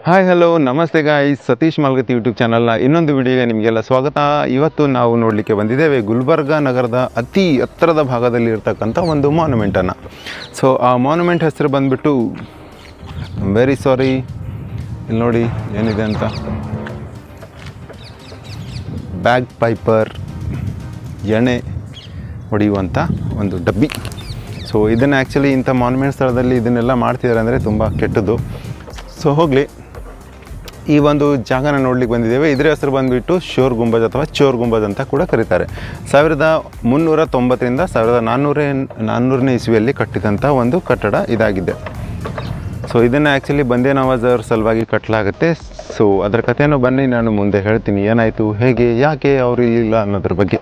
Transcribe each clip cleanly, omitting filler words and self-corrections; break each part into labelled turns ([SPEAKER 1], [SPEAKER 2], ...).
[SPEAKER 1] Hi hello ನಮಸ್ತೆ guys, Satish Malagatti YouTube ಚಾನಲ್ನ ಇನ್ನೊಂದು ವಿಡಿಯೋಗೆ ನಿಮಗೆಲ್ಲ ಸ್ವಾಗತ. ಇವತ್ತು ನಾವು ನೋಡಲಿಕ್ಕೆ ಬಂದಿದ್ದೇವೆ ಗುಲ್ಬರ್ಗ ನಗರದ ಅತಿ ಎತ್ತರದ ಭಾಗದಲ್ಲಿ ಇರ್ತಕ್ಕಂಥ ಒಂದು ಮಾನ್ಯುಮೆಂಟನ್ನು. ಸೊ ಆ ಮಾನ್ಯುಮೆಂಟ್ ಹೆಸರು ಬಂದುಬಿಟ್ಟು ವೆರಿ ಸಾರಿ, ಇಲ್ಲಿ ನೋಡಿ ಏನಿದೆ ಅಂತ, ಬ್ಯಾಗ್ ಪೈಪರ್, ಎಣ್ಣೆ ಹೊಡೆಯುವಂಥ ಒಂದು ಡಬ್ಬಿ. ಸೊ ಇದನ್ನು ಆ್ಯಕ್ಚುಲಿ ಇಂಥ ಮಾನ್ಯುಮೆಂಟ್ ಸ್ಥಳದಲ್ಲಿ ಇದನ್ನೆಲ್ಲ ಮಾಡ್ತಿದ್ದಾರೆ ಅಂದರೆ ತುಂಬ ಕೆಟ್ಟದ್ದು. ಸೊ ಹೋಗಲಿ, ಈ ಒಂದು ಜಾಗನ ನೋಡ್ಲಿಕ್ಕೆ ಬಂದಿದ್ದೇವೆ. ಇದರ ಹೆಸರು ಬಂದುಬಿಟ್ಟು ಶೋರ್ ಗುಂಬಜ್ ಅಥವಾ ಚೋರ್ ಗುಂಬಜ್ ಅಂತ ಕೂಡ ಕರೀತಾರೆ. 1390ರಿಂದ 1400ನೇ ಇಸ್ವಿಯಲ್ಲಿ ಕಟ್ಟಿದಂಥ ಒಂದು ಕಟ್ಟಡ ಇದಾಗಿದೆ. ಸೊ ಇದನ್ನು ಆ್ಯಕ್ಚುಲಿ ಬಂದೇ ನವಾಜ್ ಅವ್ರ ಸಲುವಾಗಿ ಕಟ್ಟಲಾಗುತ್ತೆ. ಸೊ ಅದರ ಕಥೆಯನ್ನು ಬನ್ನಿ ನಾನು ಮುಂದೆ ಹೇಳ್ತೀನಿ, ಏನಾಯಿತು, ಹೇಗೆ, ಯಾಕೆ ಅವರು ಇಲ್ಲ ಅನ್ನೋದ್ರ ಬಗ್ಗೆ.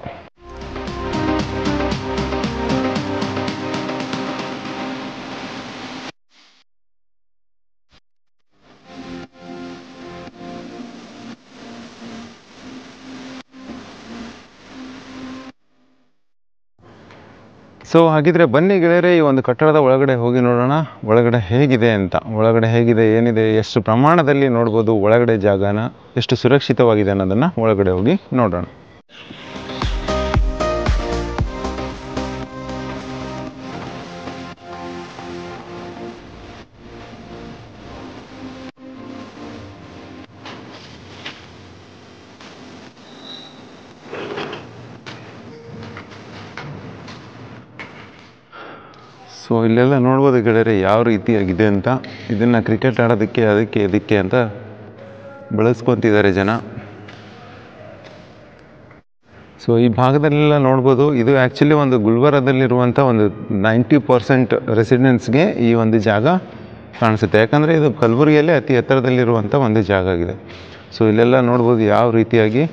[SPEAKER 1] ಸೊ ಹಾಗಿದ್ರೆ ಬನ್ನಿ ಗೆಳೆಯರೆ, ಈ ಒಂದು ಕಟ್ಟಡದ ಒಳಗಡೆ ಹೋಗಿ ನೋಡೋಣ, ಒಳಗಡೆ ಹೇಗಿದೆ ಅಂತ. ಒಳಗಡೆ ಹೇಗಿದೆ, ಏನಿದೆ, ಎಷ್ಟು ಪ್ರಮಾಣದಲ್ಲಿ ನೋಡ್ಬೋದು ಒಳಗಡೆ ಜಾಗನ, ಎಷ್ಟು ಸುರಕ್ಷಿತವಾಗಿದೆ ಅನ್ನೋದನ್ನು ಒಳಗಡೆ ಹೋಗಿ ನೋಡೋಣ. ಸೊ ಇಲ್ಲೆಲ್ಲ ನೋಡ್ಬೋದು ಗೆಳೆಯರೆ ಯಾವ ರೀತಿಯಾಗಿದೆ ಅಂತ. ಇದನ್ನು ಕ್ರಿಕೆಟ್ ಆಡೋದಕ್ಕೆ ಅದಕ್ಕೆ ಇದಕ್ಕೆ ಅಂತ ಬಳಸ್ಕೊತಿದ್ದಾರೆ ಜನ. ಸೊ ಈ ಭಾಗದಲ್ಲೆಲ್ಲ ನೋಡ್ಬೋದು, ಇದು ಆ್ಯಕ್ಚುಲಿ ಒಂದು ಗುಲ್ಬರ್ಗದಲ್ಲಿರುವಂಥ ಒಂದು 90% ರೆಸಿಡೆನ್ಸ್ಗೆ ಈ ಒಂದು ಜಾಗ ಕಾಣಿಸುತ್ತೆ. ಯಾಕಂದರೆ ಇದು ಕಲಬುರಗಿಯಲ್ಲೇ ಅತಿ ಎತ್ತರದಲ್ಲಿರುವಂಥ ಒಂದು ಜಾಗ ಆಗಿದೆ. ಸೊ ಇಲ್ಲೆಲ್ಲ ನೋಡ್ಬೋದು ಯಾವ ರೀತಿಯಾಗಿ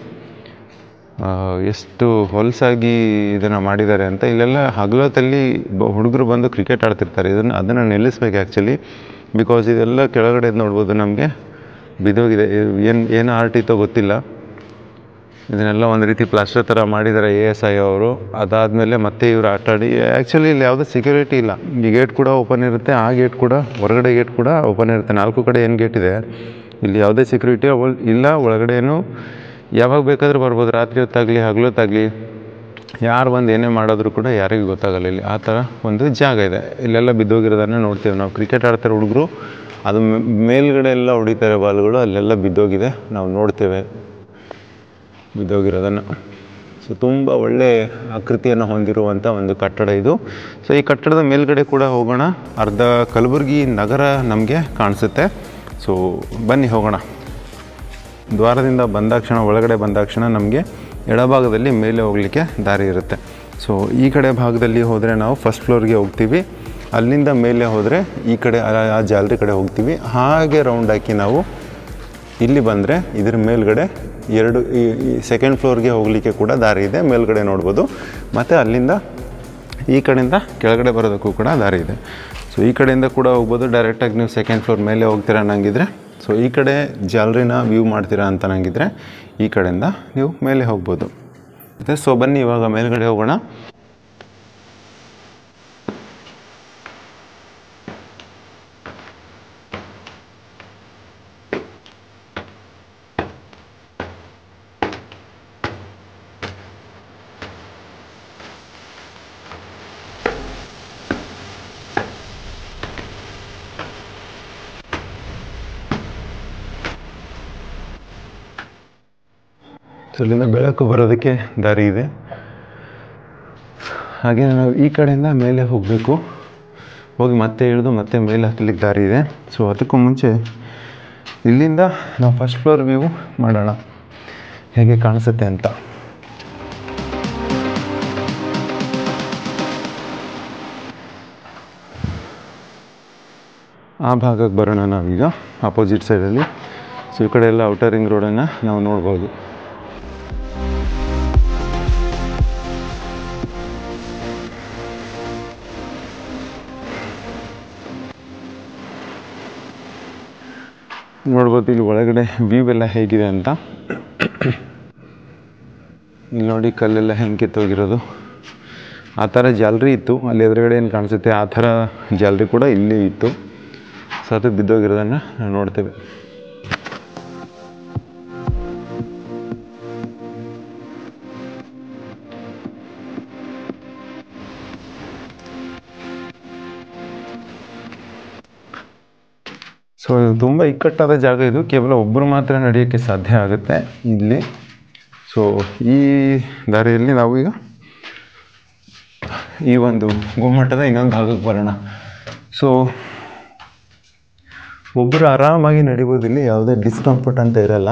[SPEAKER 1] ಎಷ್ಟು ಹೊಲಸಾಗಿ ಇದನ್ನು ಮಾಡಿದ್ದಾರೆ ಅಂತ. ಇಲ್ಲೆಲ್ಲ ಹಗಲೊತ್ತಲ್ಲಿ ಹುಡುಗರು ಬಂದು ಕ್ರಿಕೆಟ್ ಆಡ್ತಿರ್ತಾರೆ. ಅದನ್ನು ನಿಲ್ಲಿಸ್ಬೇಕು ಆ್ಯಕ್ಚುಲಿ, ಬಿಕಾಸ್ ಇದೆಲ್ಲ ಕೆಳಗಡೆ ನೋಡ್ಬೋದು ನಮಗೆ ಬಿದ್ದೋಗಿದೆ. ಏನು ಆರ್ಟ್ ಇತ್ತೋ ಗೊತ್ತಿಲ್ಲ. ಇದನ್ನೆಲ್ಲ ಒಂದು ರೀತಿ ಪ್ಲಾಸ್ಟರ್ ಥರ ಮಾಡಿದ್ದಾರೆ ASI ಅವರು. ಅದಾದಮೇಲೆ ಮತ್ತೆ ಇವರು ಆಟಾಡಿ, ಆ್ಯಕ್ಚುಲಿ ಇಲ್ಲಿ ಯಾವುದೇ ಸೆಕ್ಯೂರಿಟಿ ಇಲ್ಲ. ಈ ಗೇಟ್ ಕೂಡ ಓಪನ್ ಇರುತ್ತೆ, ಆ ಗೇಟ್ ಕೂಡ, ಹೊರಗಡೆ ಗೇಟ್ ಕೂಡ ಓಪನ್ ಇರುತ್ತೆ. 4 ಕಡೆ ಏನು ಗೇಟ್ ಇದೆ, ಇಲ್ಲಿ ಯಾವುದೇ ಸೆಕ್ಯೂರಿಟಿ ಇಲ್ಲ. ಒಳಗಡೆನೂ ಯಾವಾಗ ಬೇಕಾದರೂ ಬರ್ಬೋದು, ರಾತ್ರಿ ಹೊತ್ತಾಗಲಿ ಹಗಲೊತ್ತಾಗಲಿ, ಯಾರು ಬಂದು ಏನೇ ಮಾಡೋದ್ರೂ ಕೂಡ ಯಾರಿಗೂ ಗೊತ್ತಾಗಲ್ಲ. ಇಲ್ಲಿ ಆ ಥರ ಒಂದು ಜಾಗ ಇದೆ. ಇಲ್ಲೆಲ್ಲ ಬಿದ್ದೋಗಿರೋದನ್ನು ನೋಡ್ತೇವೆ ನಾವು. ಕ್ರಿಕೆಟ್ ಆಡ್ತಾರೆ ಹುಡುಗರು, ಅದು ಮೇಲ್ಗಡೆ ಎಲ್ಲ ಹೊಡಿತಾರೆ ಬಾಲ್ಗಳು, ಅಲ್ಲೆಲ್ಲ ಬಿದ್ದೋಗಿದೆ, ನಾವು ನೋಡ್ತೇವೆ ಬಿದ್ದೋಗಿರೋದನ್ನು. ಸೊ ತುಂಬ ಒಳ್ಳೆ ಆಕೃತಿಯನ್ನು ಹೊಂದಿರುವಂಥ ಒಂದು ಕಟ್ಟಡ ಇದು. ಸೊ ಈ ಕಟ್ಟಡದ ಮೇಲ್ಗಡೆ ಕೂಡ ಹೋಗೋಣ. ಅರ್ಧ ಕಲಬುರಗಿ ನಗರ ನಮಗೆ ಕಾಣಿಸುತ್ತೆ. ಸೊ ಬನ್ನಿ ಹೋಗೋಣ. ದ್ವಾರದಿಂದ ಬಂದಾಕ್ಷಣ, ಒಳಗಡೆ ಬಂದಾಕ್ಷಣ ನಮಗೆ ಎಡಭಾಗದಲ್ಲಿ ಮೇಲೆ ಹೋಗಲಿಕ್ಕೆ ದಾರಿ ಇರುತ್ತೆ. ಸೊ ಈ ಕಡೆ ಭಾಗದಲ್ಲಿ ಹೋದರೆ ನಾವು ಫಸ್ಟ್ ಫ್ಲೋರ್ಗೆ ಹೋಗ್ತೀವಿ. ಅಲ್ಲಿಂದ ಮೇಲೆ ಹೋದರೆ ಈ ಕಡೆ ಆ ಜಾಲರಿ ಕಡೆ ಹೋಗ್ತೀವಿ. ಹಾಗೆ ರೌಂಡ್ ಹಾಕಿ ನಾವು ಇಲ್ಲಿ ಬಂದರೆ ಇದರ ಮೇಲ್ಗಡೆ ಈ ಸೆಕೆಂಡ್ ಫ್ಲೋರ್ಗೆ ಹೋಗಲಿಕ್ಕೆ ಕೂಡ ದಾರಿ ಇದೆ, ಮೇಲ್ಗಡೆ ನೋಡ್ಬೋದು. ಮತ್ತು ಅಲ್ಲಿಂದ ಈ ಕಡೆಯಿಂದ ಕೆಳಗಡೆ ಬರೋದಕ್ಕೂ ಕೂಡ ದಾರಿ ಇದೆ. ಸೊ ಈ ಕಡೆಯಿಂದ ಕೂಡ ಹೋಗ್ಬೋದು. ಡೈರೆಕ್ಟಾಗಿ ನೀವು ಸೆಕೆಂಡ್ ಫ್ಲೋರ್ ಮೇಲೆ ಹೋಗ್ತೀರಾ ಅನ್ನಂಗಿದ್ರೆ, ಸೊ ಈ ಕಡೆ ಜಾಲರಿನ ವ್ಯೂ ಮಾಡ್ತೀರಾ ಅಂತ ನಂಗಿದ್ರೆ ಈ ಕಡೆಯಿಂದ ನೀವು ಮೇಲೆ ಹೋಗ್ಬೋದು. ಮತ್ತು ಸೊ ಬನ್ನಿ ಇವಾಗ ಮೇಲ್ಗಡೆ ಹೋಗೋಣ. ಸೊ ಇಲ್ಲಿಂದ ಬೆಳಕು ಬರೋದಕ್ಕೆ ದಾರಿ ಇದೆ. ಹಾಗೆ ನಾವು ಈ ಕಡೆಯಿಂದ ಮೇಲೆ ಹೋಗಬೇಕು. ಹೋಗಿ ಮತ್ತೆ ಇಳಿದು ಮತ್ತೆ ಮೇಲೆ ಹತ್ತಲಿಕ್ಕೆ ದಾರಿ ಇದೆ. ಸೊ ಅದಕ್ಕೂ ಮುಂಚೆ ಇಲ್ಲಿಂದ ನಾವು ಫಸ್ಟ್ ಫ್ಲೋರ್ ವ್ಯೂ ಮಾಡೋಣ, ಹೇಗೆ ಕಾಣಿಸುತ್ತೆ ಅಂತ. ಆ ಭಾಗಕ್ಕೆ ಬರೋಣ ನಾವೀಗ, ಆಪೋಸಿಟ್ ಸೈಡಲ್ಲಿ. ಸೊ ಈ ಕಡೆ ಎಲ್ಲ ಔಟರ್ ರಿಂಗ್ ರೋಡನ್ನು ನಾವು ನೋಡ್ಬೋದು. ನೋಡ್ಬೋದು ಇಲ್ಲಿ ಒಳಗಡೆ ವ್ಯೂ ಎಲ್ಲ ಹೇಗಿದೆ ಅಂತ. ಇಲ್ಲಿ ನೋಡಿ ಕಲ್ಲೆಲ್ಲ ಹೆಂಗೆ ಕಿತ್ತೋಗಿರೋದು. ಆ ಥರ ಜಾಲರಿ ಇತ್ತು ಅಲ್ಲಿ ಎದುರುಗಡೆ ಏನು ಕಾಣಿಸುತ್ತೆ, ಆ ಥರ ಜಾಲರಿ ಕೂಡ ಇಲ್ಲಿ ಇತ್ತು. ಸೊ ಅದು ಬಿದ್ದೋಗಿರೋದನ್ನು ನಾವು ನೋಡ್ತೇವೆ. ಸೊ ತುಂಬ ಇಕ್ಕಟ್ಟಾದ ಜಾಗ ಇದು, ಕೇವಲ ಒಬ್ಬರು ಮಾತ್ರ ನಡೆಯೋಕ್ಕೆ ಸಾಧ್ಯ ಆಗುತ್ತೆ ಇಲ್ಲಿ. ಸೊ ಈ ದಾರಿಯಲ್ಲಿ ನಾವು ಈಗ ಈ ಒಂದು ಗುಮ್ಮಟದ ಇನ್ನೊಂದು ಭಾಗಕ್ಕೆ ಬರೋಣ. ಸೊ ಒಬ್ಬರು ಆರಾಮಾಗಿ ನಡಿಬೋದು, ಇಲ್ಲಿ ಯಾವುದೇ ಡಿಸ್ಕಂಫರ್ಟ್ ಅಂತ ಇರಲ್ಲ.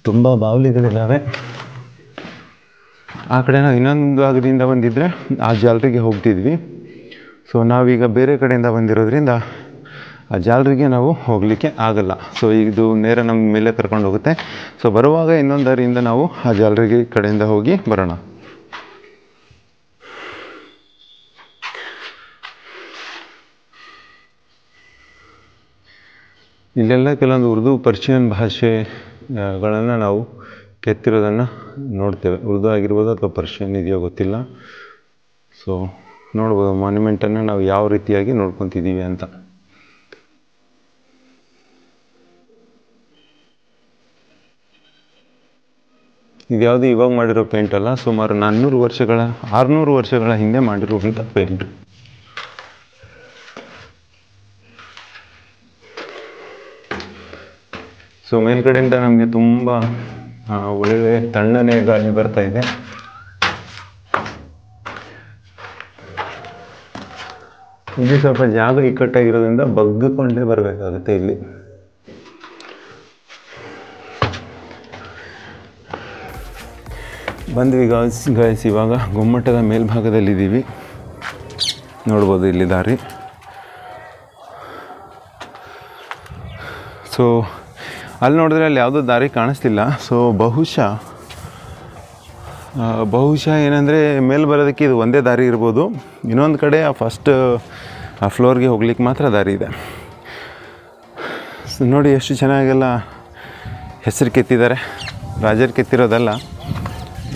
[SPEAKER 1] ತುಂಬ ಬಾವಲಿಗಳಿದ್ದಾವೆ. ಆ ಕಡೆ ನಾವು ಇನ್ನೊಂದು ಭಾಗದಿಂದ ಬಂದಿದ್ದರೆ ಆ ಜಾಲರಿಗೆ ಹೋಗ್ತಿದ್ವಿ. ಸೊ ನಾವೀಗ ಬೇರೆ ಕಡೆಯಿಂದ ಬಂದಿರೋದ್ರಿಂದ ಆ ಜಾಲರಿಗೆ ನಾವು ಹೋಗಲಿಕ್ಕೆ ಆಗಲ್ಲ. ಸೊ ಇದು ನೇರ ನಮ್ಮ ಮೇಲೆ ಕರ್ಕೊಂಡು ಹೋಗುತ್ತೆ. ಸೊ ಬರುವಾಗ ಇನ್ನೊಂದು ದಾರಿಯಿಂದ ನಾವು ಆ ಜಾಲರಿಗೆ ಕಡೆಯಿಂದ ಹೋಗಿ ಬರೋಣ. ಇಲ್ಲೆಲ್ಲ ಕೆಲವೊಂದು ಉರ್ದು ಪರ್ಷಿಯನ್ ಭಾಷೆಗಳನ್ನು ನಾವು ಕೆತ್ತಿರೋದನ್ನು ನೋಡ್ತೇವೆ. ಉರ್ದು ಆಗಿರ್ಬೋದು ಅಥವಾ ಪರ್ಷಿಯನ್ ಇದೆಯೋ ಗೊತ್ತಿಲ್ಲ. ಸೊ ನೋಡ್ಬೋದು ಮಾನ್ಯುಮೆಂಟನ್ನು ನಾವು ಯಾವ ರೀತಿಯಾಗಿ ನೋಡ್ಕೊತಿದ್ದೀವಿ ಅಂತ. ಇದ್ಯಾವುದು ಇವಾಗ ಮಾಡಿರೋ ಪೇಂಟ್ ಅಲ್ಲ, ಸುಮಾರು 600 ವರ್ಷಗಳ ಹಿಂದೆ ಮಾಡಿರುವಂಥ ಪೇಂಟ್. ಸೊ ಮೇಲ್ಗಡೆಯಿಂದ ನಮಗೆ ತುಂಬ ಒಳ್ಳೆ ತಣ್ಣನೆ ಗಾಳಿ ಬರ್ತಾ ಇದೆ. ಇಲ್ಲಿ ಸ್ವಲ್ಪ ಜಾಗ ಇಕ್ಕಟ್ಟಾಗಿರೋದ್ರಿಂದ ಬಗ್ಗಿಕೊಂಡೇ ಬರಬೇಕಾಗುತ್ತೆ. ಇಲ್ಲಿ ಬಂದ್ವಿ ಗಾಯ್ಸ್, ಇವಾಗ ಗುಮ್ಮಟದ ಮೇಲ್ಭಾಗದಲ್ಲಿದ್ದೀವಿ. ನೋಡ್ಬೋದು ಇಲ್ಲಿ ದಾರಿ. ಸೊ ಅಲ್ಲಿ ನೋಡಿದ್ರೆ ಅಲ್ಲಿ ಯಾವುದೋ ದಾರಿ ಕಾಣಿಸ್ತಿಲ್ಲ. ಸೊ ಬಹುಶಃ ಏನಂದರೆ ಮೇಲೆ ಬರೋದಕ್ಕೆ ಇದು ಒಂದೇ ದಾರಿ ಇರ್ಬೋದು. ಇನ್ನೊಂದು ಕಡೆ ಫಸ್ಟ್ ಆ ಫ್ಲೋರ್ಗೆ ಹೋಗ್ಲಿಕ್ಕೆ ಮಾತ್ರ ದಾರಿ ಇದೆ. ಸೊ ನೋಡಿ ಎಷ್ಟು ಚೆನ್ನಾಗೆಲ್ಲ ಹೆಸರು ಕೆತ್ತಿದ್ದಾರೆ. ರಾಜರು ಕೆತ್ತಿರೋದಲ್ಲ,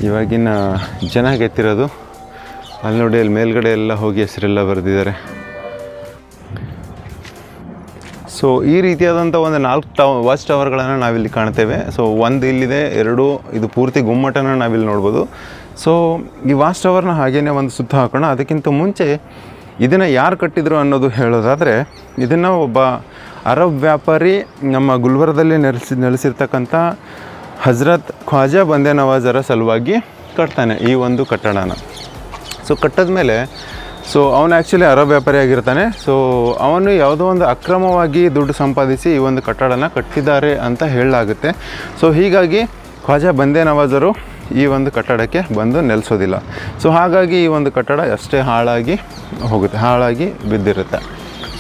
[SPEAKER 1] ಇವಾಗಿನ ಜನ ಕೆತ್ತಿರೋದು. ಅಲ್ಲಿ ನೋಡಿ ಅಲ್ಲಿ ಮೇಲ್ಗಡೆ ಎಲ್ಲ ಹೋಗಿ ಹೆಸರೆಲ್ಲ ಬರೆದಿದ್ದಾರೆ. ಸೊ ಈ ರೀತಿಯಾದಂಥ ಒಂದು 4 ವಾಚ್ ಟವರ್ಗಳನ್ನು ನಾವಿಲ್ಲಿ ಕಾಣ್ತೇವೆ. ಸೊ ಒಂದು ಇಲ್ಲಿದೆ, 2 ಇದು ಪೂರ್ತಿ ಗುಮ್ಮಟನ ನಾವಿಲ್ಲಿ ನೋಡ್ಬೋದು. ಸೊ ಈ ವಾಚ್ ಟವರ್ನ ಹಾಗೇ ಒಂದು ಸುತ್ತ ಹಾಕೋಣ. ಅದಕ್ಕಿಂತ ಮುಂಚೆ ಇದನ್ನು ಯಾರು ಕಟ್ಟಿದ್ರು ಅನ್ನೋದು ಹೇಳೋದಾದರೆ, ಇದನ್ನು ಒಬ್ಬ ಅರಬ್ ವ್ಯಾಪಾರಿ ನಮ್ಮ ಗುಲ್ಬರ್ಗದಲ್ಲಿ ನೆಲೆಸಿರ್ತಕ್ಕಂಥ ಹಜರತ್ ಖ್ವಾಜಾ ಬಂದೆ ನವಾಜರ ಸಲುವಾಗಿ ಕಟ್ತಾನೆ ಈ ಒಂದು ಕಟ್ಟಡನ. ಸೊ ಕಟ್ಟಿದ ಮೇಲೆ ಸೊ ಅವನು ಆ್ಯಕ್ಚುಲಿ ಅರಬ್ ವ್ಯಾಪಾರಿ ಆಗಿರ್ತಾನೆ. ಸೊ ಅವನು ಯಾವುದೋ ಒಂದು ಅಕ್ರಮವಾಗಿ ದುಡ್ಡು ಸಂಪಾದಿಸಿ ಈ ಒಂದು ಕಟ್ಟಡನ ಕಟ್ಟಿದ್ದಾರೆ ಅಂತ ಹೇಳಲಾಗುತ್ತೆ. ಸೊ ಹೀಗಾಗಿ ಖ್ವಾಜಾ ಬಂದೆ ನವಾಜರು ಈ ಒಂದು ಕಟ್ಟಡಕ್ಕೆ ಬಂದು ನೆಲೆಸೋದಿಲ್ಲ. ಸೊ ಹಾಗಾಗಿ ಈ ಒಂದು ಕಟ್ಟಡ ಅಷ್ಟೇ ಹಾಳಾಗಿ ಹೋಗುತ್ತೆ, ಹಾಳಾಗಿ ಬಿದ್ದಿರುತ್ತೆ.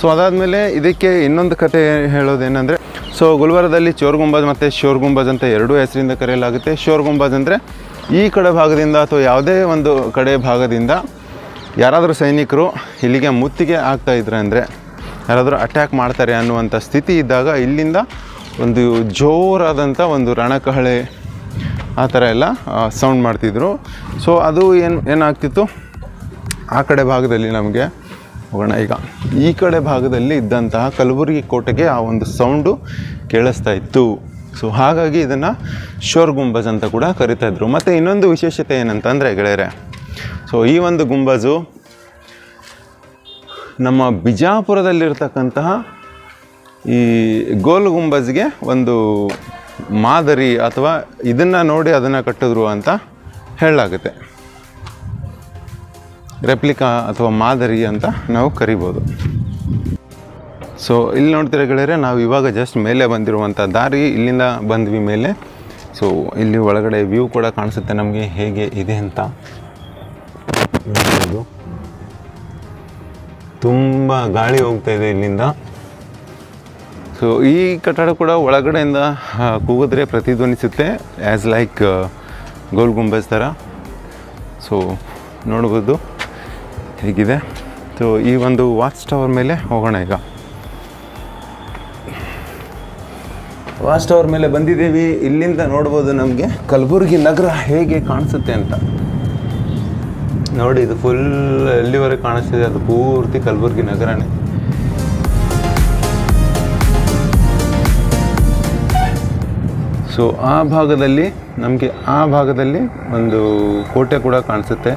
[SPEAKER 1] ಸೊ ಅದಾದಮೇಲೆ ಇದಕ್ಕೆ ಇನ್ನೊಂದು ಕತೆ ಹೇಳೋದೇನೆಂದರೆ, ಸೊ ಗುಲ್ಬರ್ಗದಲ್ಲಿ ಚೋರ್ ಗುಂಬಜ್ ಮತ್ತು ಶೋರ್ ಗುಂಬಜ್ ಅಂತ 2 ಹೆಸರಿಂದ ಕರೆಯಲಾಗುತ್ತೆ. ಶೋರ್ ಗುಂಬಜ್ ಅಂದರೆ ಈ ಕಡೆ ಭಾಗದಿಂದ ಅಥವಾ ಯಾವುದೇ ಒಂದು ಕಡೆ ಭಾಗದಿಂದ ಯಾರಾದರೂ ಸೈನಿಕರು ಇಲ್ಲಿಗೆ ಮುತ್ತಿಗೆ ಆಗ್ತಾಯಿದ್ರೆ, ಅಂದರೆ ಯಾರಾದರೂ ಅಟ್ಯಾಕ್ ಮಾಡ್ತಾರೆ ಅನ್ನುವಂಥ ಸ್ಥಿತಿ ಇದ್ದಾಗ ಇಲ್ಲಿಂದ ಒಂದು ಜೋರಾದಂಥ ಒಂದು ರಣಕಹಳೆ ಆ ಥರ ಎಲ್ಲ ಸೌಂಡ್ ಮಾಡ್ತಿದ್ರು. ಸೊ ಅದು ಏನಾಗ್ತಿತ್ತು, ಆ ಕಡೆ ಭಾಗದಲ್ಲಿ ನಮಗೆ ಹೋಗೋಣ. ಈಗ ಈ ಕಡೆ ಭಾಗದಲ್ಲಿ ಇದ್ದಂತಹ ಕಲಬುರಗಿ ಕೋಟೆಗೆ ಆ ಒಂದು ಸೌಂಡು ಕೇಳಿಸ್ತಾ ಇತ್ತು. ಸೊ ಹಾಗಾಗಿ ಇದನ್ನು ಶೋರ್ ಗುಂಬಜ್ ಅಂತ ಕೂಡ ಕರಿತಾಯಿದ್ರು. ಮತ್ತು ಇನ್ನೊಂದು ವಿಶೇಷತೆ ಏನಂತಂದರೆ ಗೆಳೆಯರೆ, ಸೊ ಈ ಒಂದು ಗುಂಬಜು ನಮ್ಮ ಬಿಜಾಪುರದಲ್ಲಿರ್ತಕ್ಕಂತಹ ಈ ಗೋಲ್ ಗುಂಬಜ್ಗೆ ಒಂದು ಮಾದರಿ ಅಥವಾ ಇದನ್ನು ನೋಡಿ ಅದನ್ನು ಕಟ್ಟಿದ್ರು ಅಂತ ಹೇಳಲಾಗುತ್ತೆ. ರೆಪ್ಲಿಕಾ ಅಥವಾ ಮಾದರಿ ಅಂತ ನಾವು ಕರಿಬೋದು. ಸೊ ಇಲ್ಲಿ ನೋಡ್ತೀರ ಗೆಳೆಯರೆ, ನಾವು ಇವಾಗ ಜಸ್ಟ್ ಮೇಲೆ ಬಂದಿರುವಂಥ ದಾರಿ, ಇಲ್ಲಿಂದ ಬಂದ್ವಿ ಮೇಲೆ. ಸೊ ಇಲ್ಲಿ ಒಳಗಡೆ ವ್ಯೂ ಕೂಡ ಕಾಣಿಸುತ್ತೆ ನಮಗೆ ಹೇಗೆ ಇದೆ ಅಂತ. ತುಂಬ ಗಾಳಿ ಹೋಗ್ತಾ ಇದೆ ಇಲ್ಲಿಂದ. ಸೊ ಈ ಕಟ್ಟಡ ಕೂಡ ಒಳಗಡೆಯಿಂದ ಕೂಗಿದ್ರೆ ಪ್ರತಿಧ್ವನಿಸುತ್ತೆ, ಆ್ಯಸ್ ಲೈಕ್ ಗೋಲ್ ಗುಂಬಜ್ ಥರ. ಸೊ ನೋಡ್ಬೋದು ಹೇಗಿದೆ. ಸೊ ಈ ಒಂದು ವಾಚ್ ಟವರ್ ಮೇಲೆ ಹೋಗೋಣ. ಈಗ ವಾಚ್ ಟವರ್ ಮೇಲೆ ಬಂದಿದ್ದೀವಿ. ಇಲ್ಲಿಂದ ನೋಡ್ಬೋದು ನಮಗೆ ಕಲಬುರಗಿ ನಗರ ಹೇಗೆ ಕಾಣಿಸುತ್ತೆ ಅಂತ. ನೋಡಿ, ಇದು ಫುಲ್ ಎಲ್ಲಿವರೆಗೆ ಕಾಣಿಸ್ತಿದೆ ಅದು ಪೂರ್ತಿ ಕಲಬುರಗಿ ನಗರನೇ. ಸೊ ಆ ಭಾಗದಲ್ಲಿ ಒಂದು ಕೋಟೆ ಕೂಡ ಕಾಣಿಸುತ್ತೆ.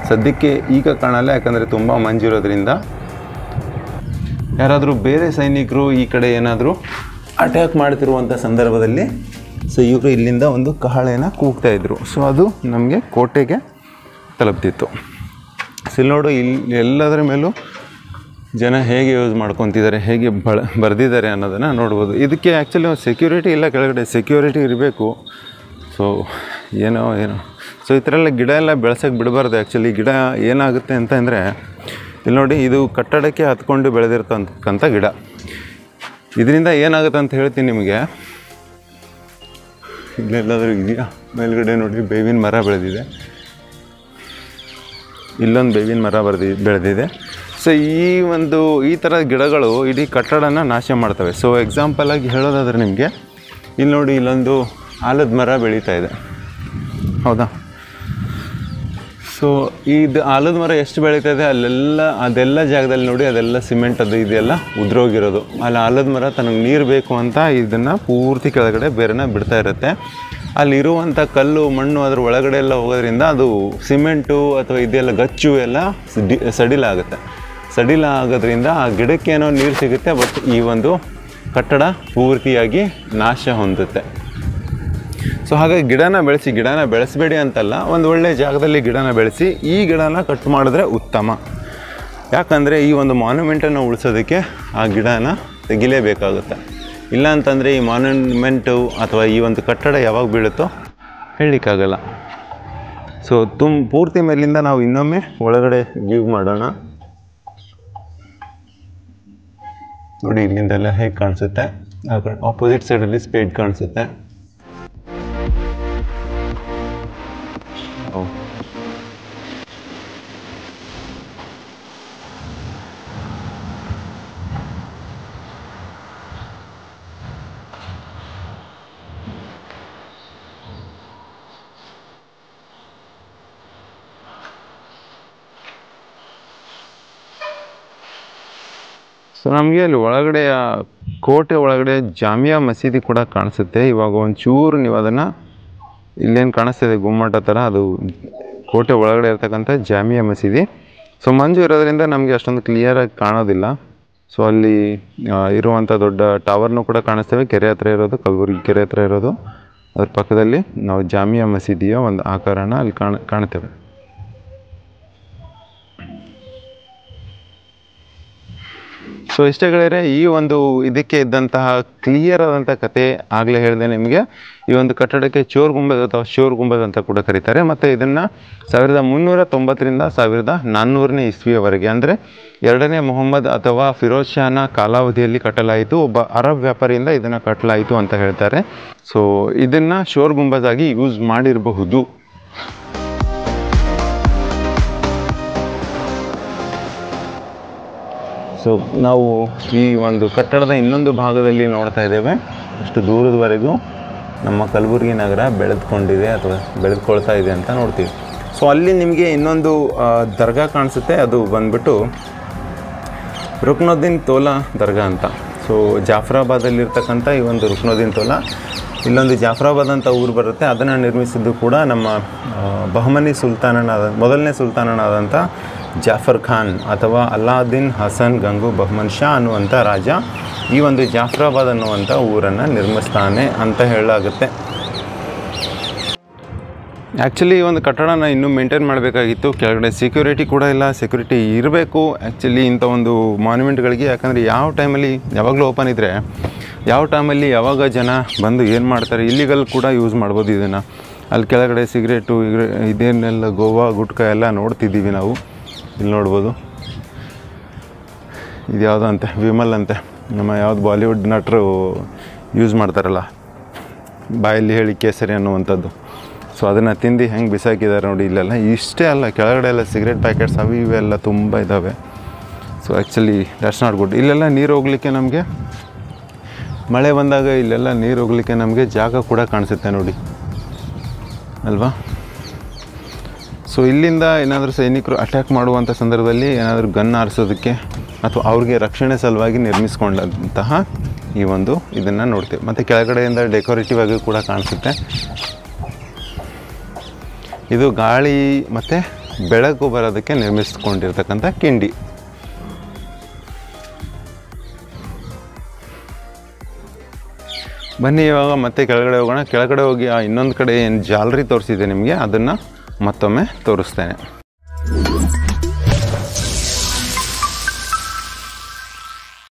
[SPEAKER 1] ಸದ್ಯಕ್ಕೆ ಈಗ ಕಾಣಲ್ಲ, ಯಾಕಂದರೆ ತುಂಬ ಮಂಜಿರೋದ್ರಿಂದ. ಯಾರಾದರೂ ಬೇರೆ ಸೈನಿಕರು ಈ ಕಡೆ ಏನಾದರೂ ಅಟ್ಯಾಕ್ ಮಾಡ್ತಿರುವಂಥ ಸಂದರ್ಭದಲ್ಲಿ ಸೊ ಇವರು ಇಲ್ಲಿಂದ ಒಂದು ಕಹಳೆನ ಕೂಗ್ತಾಯಿದ್ರು. ಸೊ ಅದು ನಮಗೆ ಕೋಟೆಗೆ ತಲುಪ್ತಿತ್ತು. ಸೊ ಇಲ್ಲಿ ನೋಡು, ಇಲ್ಲಿ ಎಲ್ಲದರ ಮೇಲೂ ಜನ ಹೇಗೆ ಯೂಸ್ ಮಾಡ್ಕೊತಿದ್ದಾರೆ, ಹೇಗೆ ಬರೆದಿದ್ದಾರೆ ಅನ್ನೋದನ್ನು ನೋಡ್ಬೋದು. ಇದಕ್ಕೆ ಆ್ಯಕ್ಚುಲಿ ಒಂದು ಸೆಕ್ಯೂರಿಟಿ ಇಲ್ಲ, ಕೆಳಗಡೆ ಸೆಕ್ಯೂರಿಟಿ ಇರಬೇಕು. ಸೊ ಏನೋ ಸೊ ಈ ಥರ ಎಲ್ಲ ಗಿಡ ಎಲ್ಲ ಬೆಳೆಸೋಕ್ಕೆ ಬಿಡಬಾರ್ದು. ಆ್ಯಕ್ಚುಲಿ ಗಿಡ ಏನಾಗುತ್ತೆ ಅಂತ ಅಂದರೆ, ಇಲ್ಲಿ ನೋಡಿ, ಇದು ಕಟ್ಟಡಕ್ಕೆ ಹತ್ಕೊಂಡು ಬೆಳೆದಿರ್ತಕ್ಕಂಥ ಗಿಡ. ಇದರಿಂದ ಏನಾಗುತ್ತೆ ಅಂತ ಹೇಳ್ತೀನಿ ನಿಮಗೆ. ಇಲ್ಲೆಲ್ಲಾದರೂ ಇದೆಯಾ? ಮೇಲ್ಗಡೆ ನೋಡಿ ಬೇವಿನ ಮರ ಬೆಳೆದಿದೆ, ಇಲ್ಲೊಂದು ಬೇವಿನ ಮರ ಬೆಳೆದಿದೆ. ಸೊ ಈ ಥರದ ಗಿಡಗಳು ಇಡೀ ಕಟ್ಟಡನ ನಾಶ ಮಾಡ್ತವೆ. ಸೊ ಎಕ್ಸಾಂಪಲಾಗಿ ಹೇಳೋದಾದರೆ ನಿಮಗೆ, ಇಲ್ಲಿ ನೋಡಿ, ಇಲ್ಲೊಂದು ಆಲದ ಮರ ಬೆಳೀತಾ ಇದೆ, ಹೌದಾ? ಸೊ ಇದು ಆಲದ ಮರ ಎಷ್ಟು ಬೆಳೀತಾ ಇದೆ ಅದೆಲ್ಲ ಜಾಗದಲ್ಲಿ ನೋಡಿ, ಅದೆಲ್ಲ ಸಿಮೆಂಟ್ ಅದು ಇದೆಲ್ಲ ಉದುರೋಗಿರೋದು. ಅಲ್ಲಿ ಆಲದ ಮರ ತನಗೆ ನೀರು ಬೇಕು ಅಂತ ಇದನ್ನು ಪೂರ್ತಿ ಕೆಳಗಡೆ ಬೇರೆನ ಬಿಡ್ತಾ ಇರುತ್ತೆ. ಅಲ್ಲಿರುವಂಥ ಕಲ್ಲು ಮಣ್ಣು ಅದ್ರ ಒಳಗಡೆ ಎಲ್ಲ ಹೋಗೋದ್ರಿಂದ ಅದು ಸಿಮೆಂಟು ಅಥವಾ ಇದೆಲ್ಲ ಗಚ್ಚು ಎಲ್ಲ ಸಡಿಲ ಆಗೋದ್ರಿಂದ ಆ ಗಿಡಕ್ಕೇನೋ ನೀರು ಸಿಗುತ್ತೆ, ಬಟ್ ಈ ಒಂದು ಕಟ್ಟಡ ಪೂರ್ತಿಯಾಗಿ ನಾಶ ಹೊಂದುತ್ತೆ. ಸೊ ಹಾಗಾಗಿ ಗಿಡನ ಬೆಳೆಸಬೇಡಿ ಅಂತಲ್ಲ, ಒಂದು ಒಳ್ಳೆಯ ಜಾಗದಲ್ಲಿ ಗಿಡನ ಬೆಳೆಸಿ ಈ ಗಿಡನ ಕಟ್ ಮಾಡಿದ್ರೆ ಉತ್ತಮ. ಯಾಕಂದರೆ ಈ ಒಂದು ಮಾನ್ಯುಮೆಂಟನ್ನು ಉಳಿಸೋದಕ್ಕೆ ಆ ಗಿಡನ ತೆಗಿಲೇಬೇಕಾಗುತ್ತೆ. ಇಲ್ಲ ಅಂತಂದರೆ ಈ ಮಾನ್ಯುಮೆಂಟು ಅಥವಾ ಈ ಒಂದು ಕಟ್ಟಡ ಯಾವಾಗ ಬೀಳುತ್ತೋ ಹೇಳಲಿಕ್ಕಾಗಲ್ಲ. ಸೊ ಪೂರ್ತಿ ಮೇಲಿಂದ ನಾವು ಇನ್ನೊಮ್ಮೆ ಒಳಗಡೆ ವ್ಯೂ ಮಾಡೋಣ. ನೋಡಿ, ಇಲ್ಲಿಂದೆಲ್ಲ ಹೇಗೆ ಕಾಣಿಸುತ್ತೆ. ಆಪೋಸಿಟ್ ಸೈಡಲ್ಲಿ ಸ್ಪೇಡ್ ಕಾಣಿಸುತ್ತೆ. ಸೊ ನಮಗೆ ಅಲ್ಲಿ ಒಳಗಡೆ ಕೋಟೆ ಒಳಗಡೆ ಜಾಮಿಯಾ ಮಸೀದಿ ಕೂಡ ಕಾಣಿಸುತ್ತೆ. ಇವಾಗ ಒಂಚೂರು ನೀವು ಅದನ್ನು ಇಲ್ಲೇನು ಕಾಣಿಸ್ತಿದೆ ಗುಮ್ಮಟ ಥರ, ಅದು ಕೋಟೆ ಒಳಗಡೆ ಇರ್ತಕ್ಕಂಥ ಜಾಮಿಯಾ ಮಸೀದಿ. ಸೊ ಮಂಜು ಇರೋದ್ರಿಂದ ನಮಗೆ ಅಷ್ಟೊಂದು ಕ್ಲಿಯರಾಗಿ ಕಾಣೋದಿಲ್ಲ. ಸೊ ಅಲ್ಲಿ ಇರುವಂಥ ದೊಡ್ಡ ಟವರ್ನೂ ಕೂಡ ಕಾಣಿಸ್ತೇವೆ. ಕೆರೆ ಹತ್ರ ಇರೋದು, ಕಲಬುರ್ಗಿ ಕೆರೆ ಹತ್ರ ಇರೋದು. ಅದ್ರ ಪಕ್ಕದಲ್ಲಿ ನಾವು ಜಾಮಿಯಾ ಮಸೀದಿಯ ಒಂದು ಆಕಾರನ ಅಲ್ಲಿ ಕಾಣ್ತೇವೆ. ಸೊ ಇಷ್ಟೇ ಗೆಳೆಯರೆ, ಈ ಒಂದು ಇದಕ್ಕೆ ಇದ್ದಂತಹ ಕ್ಲಿಯರ್ ಆದಂಥ ಕತೆ ಆಗಲೇ ಹೇಳಿದೆ ನಿಮಗೆ. ಈ ಒಂದು ಕಟ್ಟಡಕ್ಕೆ ಚೋರ್ ಗುಂಬದ್ ಅಥವಾ ಶೋರ್ ಗುಂಬದ್ ಅಂತ ಕೂಡ ಕರೀತಾರೆ. ಮತ್ತು ಇದನ್ನು 1390ರಿಂದ 1400ನೇ ಇಸ್ವಿಯವರೆಗೆ, ಅಂದರೆ 2ನೇ ಮೊಹಮ್ಮದ್ ಅಥವಾ ಫಿರೋಜ್ ಶಾನ ಕಾಲಾವಧಿಯಲ್ಲಿ ಕಟ್ಟಲಾಯಿತು. ಒಬ್ಬ ಅರಬ್ ವ್ಯಾಪಾರಿಯಿಂದ ಇದನ್ನು ಕಟ್ಟಲಾಯಿತು ಅಂತ ಹೇಳ್ತಾರೆ. ಸೊ ಇದನ್ನು ಶೋರ್ ಗುಂಬದ್ ಆಗಿ ಯೂಸ್ ಮಾಡಿರಬಹುದು. ಸೊ ನಾವು ಈ ಒಂದು ಕಟ್ಟಡದ ಇನ್ನೊಂದು ಭಾಗದಲ್ಲಿ ನೋಡ್ತಾ ಇದ್ದೇವೆ. ಅಷ್ಟು ದೂರದವರೆಗೂ ನಮ್ಮ ಕಲಬುರಗಿ ನಗರ ಬೆಳೆದುಕೊಂಡಿದೆ ಅಥವಾ ಬೆಳೆದುಕೊಳ್ತಾ ಇದೆ ಅಂತ ನೋಡ್ತೀವಿ. ಸೊ ಅಲ್ಲಿ ನಿಮಗೆ ಇನ್ನೊಂದು ದರ್ಗಾ ಕಾಣಿಸುತ್ತೆ. ಅದು ಬಂದ್ಬಿಟ್ಟು ರುಕ್ನುದ್ದೀನ್ ತೋಲಾ ದರ್ಗಾ ಅಂತ. ಸೊ ಜಾಫರಾಬಾದಲ್ಲಿರ್ತಕ್ಕಂಥ ಈ ಒಂದು ರುಕ್ನುದ್ದೀನ್ ತೋಲಾ, ಇಲ್ಲೊಂದು ಜಾಫರಾಬಾದ್ ಅಂತ ಊರು ಬರುತ್ತೆ. ಅದನ್ನು ನಿರ್ಮಿಸಿದ್ದು ಕೂಡ ನಮ್ಮ ಬಹಮನಿ ಮೊದಲನೇ ಸುಲ್ತಾನನಾದಂಥ ಜಾಫರ್ ಖಾನ್ ಅಥವಾ ಅಲ್ಲಾದ್ದೀನ್ ಹಸನ್ ಗಂಗು ಬಹಮನ್ ಶಾ ಅನ್ನುವಂಥ ರಾಜ ಈ ಒಂದು ಜಾಫರಾಬಾದ್ ಅನ್ನುವಂಥ ಊರನ್ನು ನಿರ್ಮಿಸ್ತಾನೆ ಅಂತ ಹೇಳಲಾಗುತ್ತೆ. ಆ್ಯಕ್ಚುಲಿ ಈ ಒಂದು ಕಟ್ಟಡನ ಇನ್ನೂ ಮೇಂಟೈನ್ ಮಾಡಬೇಕಾಗಿತ್ತು. ಕೆಳಗಡೆ ಸೆಕ್ಯೂರಿಟಿ ಕೂಡ ಇಲ್ಲ. ಸೆಕ್ಯೂರಿಟಿ ಇರಬೇಕು ಆ್ಯಕ್ಚುಲಿ ಇಂಥ ಒಂದು ಮಾನ್ಯುಮೆಂಟ್ಗಳಿಗೆ. ಯಾಕಂದರೆ ಯಾವ ಟೈಮಲ್ಲಿ ಯಾವಾಗಲೂ ಓಪನ್ ಇದ್ದರೆ ಯಾವ ಟೈಮಲ್ಲಿ ಯಾವಾಗ ಜನ ಬಂದು ಏನು ಮಾಡ್ತಾರೆ, ಇಲ್ಲಿಗಲ್ ಕೂಡ ಯೂಸ್ ಮಾಡ್ಬೋದು ಇದನ್ನು. ಅಲ್ಲಿ ಕೆಳಗಡೆ ಸಿಗರೇಟು ಇದೇನೆಲ್ಲ ಗೋವಾ ಗುಟ್ಕ ಎಲ್ಲ ನೋಡ್ತಿದ್ದೀವಿ ನಾವು. ಇಲ್ಲಿ ನೋಡ್ಬೋದು, ಇದು ಯಾವುದೋ ಅಂತೆ, ವಿಮಲ್ ಅಂತೆ, ನಮ್ಮ ಯಾವ್ದು ಬಾಲಿವುಡ್ ನಟರು ಯೂಸ್ ಮಾಡ್ತಾರಲ್ಲ ಬಾಯಲ್ಲಿ ಹೇಳಿ ಕೇಸರಿ ಅನ್ನುವಂಥದ್ದು. ಸೊ ಅದನ್ನು ತಿಂದು ಹೆಂಗೆ ಬಿಸಾಕಿದ್ದಾರೆ ನೋಡಿ ಇಲ್ಲೆಲ್ಲ. ಇಷ್ಟೇ ಅಲ್ಲ, ಕೆಳಗಡೆ ಎಲ್ಲ ಸಿಗರೇಟ್ ಪ್ಯಾಕೆಟ್ಸ್ ಅವು ಇವೆಲ್ಲ ತುಂಬ ಇದ್ದಾವೆ. So actually that's not good. ಇಲ್ಲೆಲ್ಲ ನೀರು ಹೋಗಲಿಕ್ಕೆ ನಮಗೆ ಮಳೆ ಬಂದಾಗ ಇಲ್ಲೆಲ್ಲ ನೀರು ಹೋಗಲಿಕ್ಕೆ ನಮಗೆ ಜಾಗ ಕೂಡ ಕಾಣಿಸುತ್ತೆ ನೋಡಿ ಅಲ್ವಾ. ಸೊ ಇಲ್ಲಿಂದ ಏನಾದರೂ ಸೈನಿಕರು ಅಟ್ಯಾಕ್ ಮಾಡುವಂಥ ಸಂದರ್ಭದಲ್ಲಿ ಏನಾದರೂ ಗನ್ ಆರಿಸೋದಕ್ಕೆ ಅಥವಾ ಅವ್ರಿಗೆ ರಕ್ಷಣೆ ಸಲುವಾಗಿ ನಿರ್ಮಿಸ್ಕೊಂಡಂತಹ ಈ ಒಂದು ಇದನ್ನು ನೋಡ್ತೇವೆ. ಮತ್ತು ಕೆಳಗಡೆಯಿಂದ ಡೆಕೋರೇಟಿವ್ ಆಗಿ ಕೂಡ ಕಾಣಿಸುತ್ತೆ. ಇದು ಗಾಳಿ ಮತ್ತು ಬೆಳಕು ಬರೋದಕ್ಕೆ ನಿರ್ಮಿಸ್ಕೊಂಡಿರ್ತಕ್ಕಂಥ ಕಿಂಡಿ. ಬನ್ನಿ ಇವಾಗ ಮತ್ತೆ ಕೆಳಗಡೆ ಹೋಗೋಣ. ಕೆಳಗಡೆ ಹೋಗಿ ಇನ್ನೊಂದು ಕಡೆ ಏನು ಜಾಲರಿ ತೋರಿಸಿದೆ ನಿಮಗೆ, ಅದನ್ನು ಮತ್ತೊಮ್ಮೆ ತೋರಿಸ್ತೇನೆ.